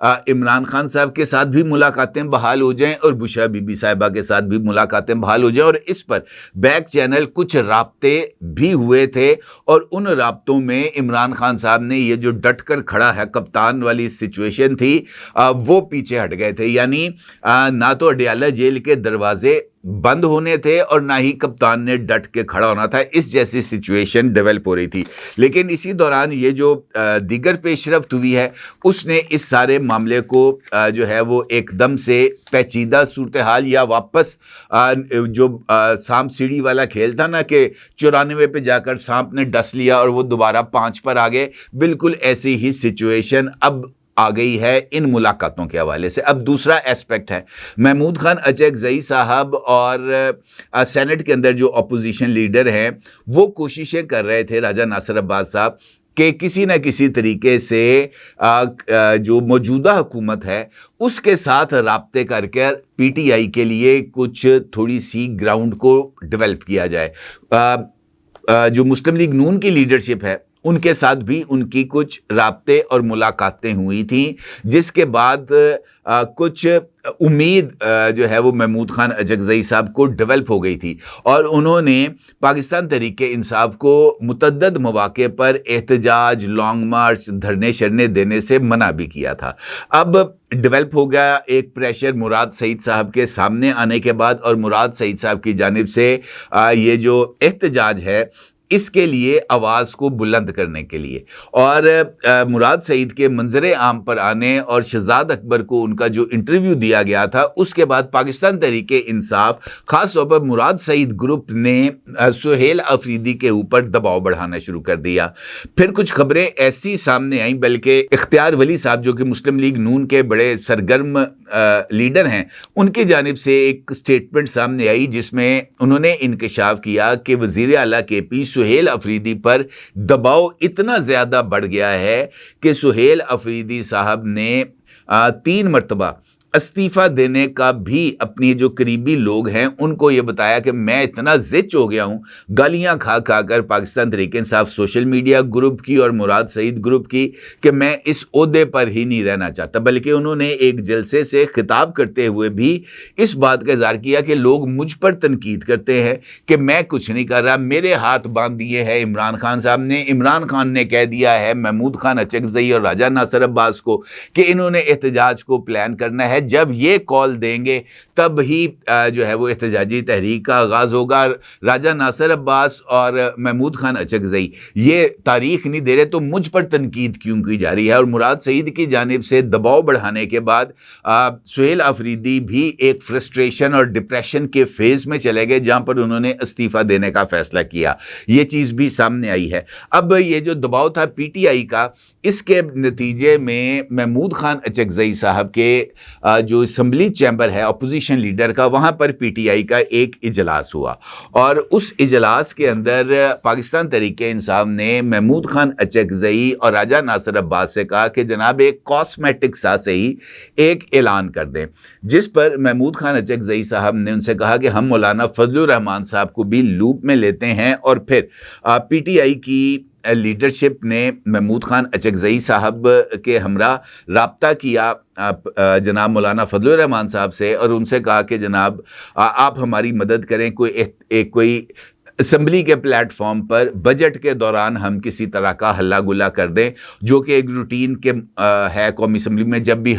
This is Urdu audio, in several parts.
عمران خان صاحب کے ساتھ بھی ملاقاتیں بحال ہو جائیں اور بشرا بی بی صاحبہ کے ساتھ بھی ملاقاتیں بحال ہو جائیں، اور اس پر بیک چینل کچھ رابطے بھی ہوئے تھے، اور ان رابطوں میں عمران خان صاحب نے یہ جو ڈٹ کر کھڑا ہے کپتان والی سچویشن تھی وہ پیچھے ہٹ گئے تھے، یعنی نہ تو اڈیالہ جیل کے دروازے بند ہونے تھے اور نہ ہی کپتان نے ڈٹ کے کھڑا ہونا تھا، اس جیسی سچویشن ڈیولپ ہو رہی تھی۔ لیکن اسی دوران یہ جو دیگر پیش رفت ہوئی ہے اس نے اس سارے معاملے کو جو ہے وہ ایک دم سے پیچیدہ صورتحال، یا واپس جو سانپ سیڑھی والا کھیل تھا نا کہ 94 پہ جا کر سانپ نے ڈس لیا اور وہ دوبارہ 5 پر آ گئے، بالکل ایسی ہی سچویشن اب آ گئی ہے ان ملاقاتوں کے حوالے سے۔ اب دوسرا ایسپیکٹ ہے محمود خان اچکزئی صاحب اور سینٹ کے اندر جو اپوزیشن لیڈر ہیں وہ کوششیں کر رہے تھے راجہ ناصر عباس صاحب کہ کسی نہ کسی طریقے سے جو موجودہ حکومت ہے اس کے ساتھ رابطے کر کے پی ٹی آئی کے لیے کچھ تھوڑی سی گراؤنڈ کو ڈیولپ کیا جائے۔ جو مسلم لیگ نون کی لیڈرشپ ہے ان کے ساتھ بھی ان کی کچھ رابطے اور ملاقاتیں ہوئی تھیں، جس کے بعد کچھ امید جو ہے وہ محمود خان اچکزئی صاحب کو ڈیولپ ہو گئی تھی، اور انہوں نے پاکستان تحریک انصاف کو متعدد مواقع پر احتجاج، لانگ مارچ، دھرنے شرنے دینے سے منع بھی کیا تھا۔ اب ڈیولپ ہو گیا ایک پریشر مراد سعید صاحب کے سامنے آنے کے بعد، اور مراد سعید صاحب کی جانب سے یہ جو احتجاج ہے اس کے لیے آواز کو بلند کرنے کے لیے، اور مراد سعید کے منظر عام پر آنے اور شہزاد اکبر کو ان کا جو انٹرویو دیا گیا تھا اس کے بعد پاکستان تحریک انصاف خاص طور پر مراد سعید گروپ نے سہیل افریدی کے اوپر دباؤ بڑھانا شروع کر دیا۔ پھر کچھ خبریں ایسی سامنے آئیں، بلکہ اختیار ولی صاحب جو کہ مسلم لیگ نون کے بڑے سرگرم لیڈر ہیں، ان کی جانب سے ایک سٹیٹمنٹ سامنے آئی جس میں انہوں نے انکشاف کیا کہ وزیر اعلیٰ کے پی سہیل افریدی پر دباؤ اتنا زیادہ بڑھ گیا ہے کہ سہیل افریدی صاحب نے 3 مرتبہ استعفیٰ دینے کا بھی اپنی جو قریبی لوگ ہیں ان کو یہ بتایا کہ میں اتنا زچ ہو گیا ہوں گالیاں کھا کھا کر Pakistan Tehreek Insaf social media group کی اور مراد سعید گروپ کی کہ میں اس عہدے پر ہی نہیں رہنا چاہتا، بلکہ انہوں نے ایک جلسے سے خطاب کرتے ہوئے بھی اس بات کا اظہار کیا کہ لوگ مجھ پر تنقید کرتے ہیں کہ میں کچھ نہیں کر رہا، میرے ہاتھ باندھ دیے ہیں عمران خان صاحب نے، عمران خان نے کہہ دیا ہے محمود خان اچکزئی اور راجہ ناصر عباس کو کہ انہوں نے احتجاج کو پلان کرنا ہے، جب یہ کال دیں گے تب ہی جو ہے وہ احتجاجی تحریک کا آغاز ہوگا۔ راجہ ناصر عباس اور محمود خان اچکزئی یہ تاریخ نہیں دے رہے تو مجھ پر تنقید کیوں کی جا رہی ہے؟ اور مراد سعید کی جانب سے دباؤ بڑھانے کے بعد سہیل افریدی بھی ایک فرسٹریشن اور ڈپریشن کے فیز میں چلے گئے جہاں پر انہوں نے استعفیٰ دینے کا فیصلہ کیا، یہ چیز بھی سامنے آئی ہے۔ اب یہ جو دباؤ تھا پی ٹی آئی کا، اس کے نتیجے میں محمود خان اچکزئی صاحب کے جو اسمبلی چیمبر ہے اپوزیشن لیڈر کا، وہاں پر پی ٹی آئی کا ایک اجلاس ہوا، اور اس اجلاس کے اندر پاکستان تحریک انصاف نے محمود خان اچکزئی اور راجہ ناصر عباس سے کہا کہ جناب ایک کاسمیٹک سا سے ہی ایک اعلان کر دیں، جس پر محمود خان اچکزئی صاحب نے ان سے کہا کہ ہم مولانا فضل الرحمان صاحب کو بھی لوپ میں لیتے ہیں، اور پھر پی ٹی آئی کی لیڈرشپ نے محمود خان اچکزئی صاحب کے ہمراہ رابطہ کیا جناب مولانا فضل الرحمان صاحب سے، اور ان سے کہا کہ جناب آپ ہماری مدد کریں، کوئی اسمبلی کے پلیٹ فارم پر بجٹ کے دوران ہم کسی طرح کا ہلا گلا کر دیں، جو کہ ایک روٹین کے ہے قومی اسمبلی میں، جب بھی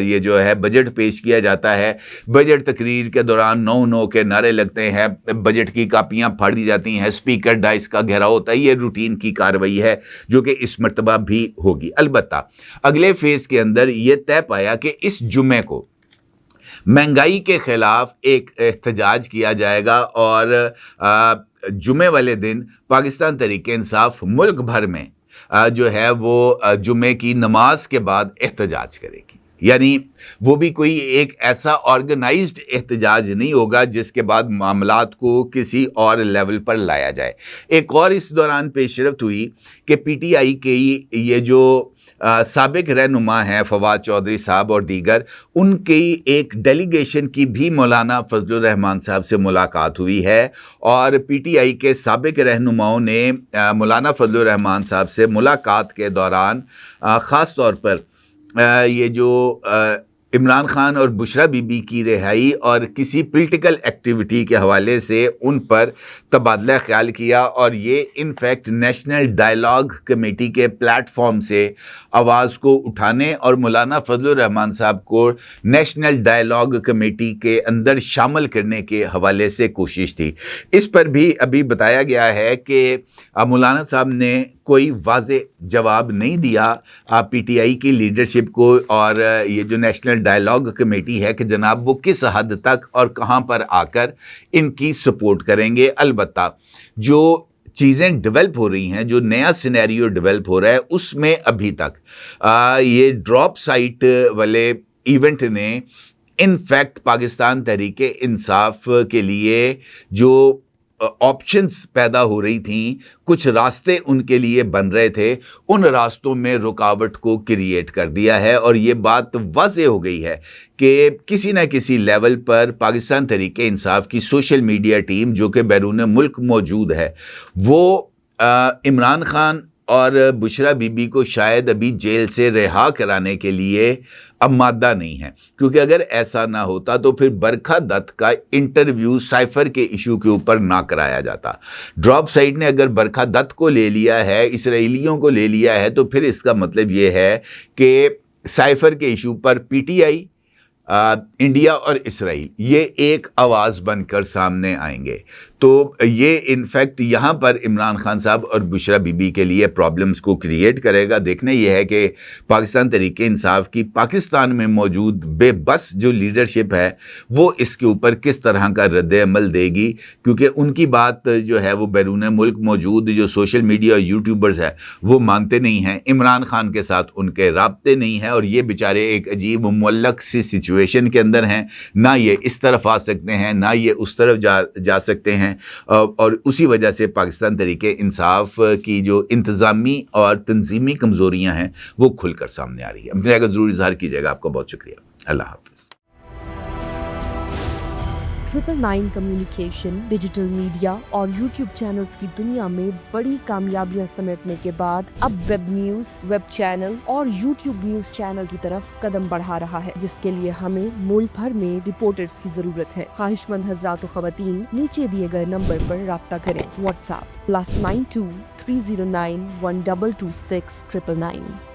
یہ جو ہے بجٹ پیش کیا جاتا ہے، بجٹ تقریر کے دوران نو نو کے نعرے لگتے ہیں، بجٹ کی کاپیاں پھاڑی جاتی ہیں، اسپیکر ڈائس کا گھیراؤ ہوتا ہے، یہ روٹین کی کارروائی ہے جو کہ اس مرتبہ بھی ہوگی۔ البتہ اگلے فیز کے اندر یہ طے پایا کہ اس جمعے کو مہنگائی کے خلاف ایک احتجاج کیا جائے گا، اور جمعے والے دن پاکستان تحریک انصاف ملک بھر میں جو ہے وہ جمعے کی نماز کے بعد احتجاج کرے گی، یعنی وہ بھی کوئی ایک ایسا آرگنائزڈ احتجاج نہیں ہوگا جس کے بعد معاملات کو کسی اور لیول پر لایا جائے۔ ایک اور اس دوران پیش رفت ہوئی کہ پی ٹی آئی کے یہ جو سابق رہنما ہیں فواد چودھری صاحب اور دیگر، ان کی ایک ڈیلیگیشن کی بھی مولانا فضل الرحمان صاحب سے ملاقات ہوئی ہے، اور پی ٹی آئی کے سابق رہنماؤں نے مولانا فضل الرحمان صاحب سے ملاقات کے دوران خاص طور پر یہ جو عمران خان اور بشرا بی بی کی رہائی اور کسی پولیٹیکل ایکٹیویٹی کے حوالے سے ان پر تبادلہ خیال کیا، اور یہ انفیکٹ نیشنل ڈائیلاگ کمیٹی کے پلیٹ فارم سے آواز کو اٹھانے اور مولانا فضل الرحمان صاحب کو نیشنل ڈائیلاگ کمیٹی کے اندر شامل کرنے کے حوالے سے کوشش تھی۔ اس پر بھی ابھی بتایا گیا ہے کہ مولانا صاحب نے کوئی واضح جواب نہیں دیا پی ٹی آئی کی لیڈرشپ کو، اور یہ جو نیشنل ڈائیلاگ کمیٹی ہے کہ جناب وہ کس حد تک اور کہاں پر آ کر ان کی سپورٹ کریں گے۔ البتہ جو چیزیں ڈیولپ ہو رہی ہیں، جو نیا سینیریو ڈیولپ ہو رہا ہے، اس میں ابھی تک یہ ڈراپ سائٹ والے ایونٹ نے انفیکٹ پاکستان تحریک انصاف کے لیے جو آپشنز پیدا ہو رہی تھیں، کچھ راستے ان کے لیے بن رہے تھے، ان راستوں میں رکاوٹ کو کریٹ کر دیا ہے، اور یہ بات واضح ہو گئی ہے کہ کسی نہ کسی لیول پر پاکستان تحریک انصاف کی سوشل میڈیا ٹیم جو کہ بیرون ملک موجود ہے، وہ عمران خان اور بشرا بی بی کو شاید ابھی جیل سے رہا کرانے کے لیے آمادہ نہیں ہے، کیونکہ اگر ایسا نہ ہوتا تو پھر برکھا دت کا انٹرویو سائفر کے ایشو کے اوپر نہ کرایا جاتا۔ ڈراپ سائٹ نے اگر برکھا دت کو لے لیا ہے، اسرائیلیوں کو لے لیا ہے، تو پھر اس کا مطلب یہ ہے کہ سائفر کے issue per P T I, India اور اسرائیل یہ ایک آواز بن کر سامنے آئیں گے۔ تو یہ انفیکٹ یہاں پر عمران خان صاحب اور بشرا بی بی کے لیے پرابلمز کو کریٹ کرے گا۔ دیکھنا یہ ہے کہ پاکستان تحریک انصاف کی پاکستان میں موجود بے بس جو لیڈرشپ ہے وہ اس کے اوپر کس طرح کا رد عمل دے گی، کیونکہ ان کی بات جو ہے وہ بیرون ملک موجود جو سوشل میڈیا یوٹیوبرز ہیں وہ مانتے نہیں ہیں، عمران خان کے ساتھ ان کے رابطے نہیں ہیں، اور یہ بیچارے ایک عجیب معلق سی سچویشن کے اندر ہیں، نہ یہ اس طرف آ سکتے ہیں نہ یہ اس طرف جا سکتے ہیں، اور اسی وجہ سے پاکستان تحریک انصاف کی جو انتظامی اور تنظیمی کمزوریاں ہیں وہ کھل کر سامنے آ رہی ہیں۔ اپنے ضرور اظہار کیجیے گا۔ آپ کا بہت شکریہ۔ اللہ حافظ۔ 999 کمیونیکیشن، ڈیجیٹل میڈیا اور یوٹیوب چینلز کی دنیا میں بڑی کامیابیاں سمیٹنے کے بعد اب ویب نیوز، ویب چینل اور یوٹیوب نیوز چینل کی طرف قدم بڑھا رہا ہے، جس کے لیے ہمیں ملک بھر میں رپورٹرز کی ضرورت ہے۔ خواہش مند حضرات و خواتین نیچے دیے گئے نمبر پر رابطہ کریں۔ What's app +92 309 1226 999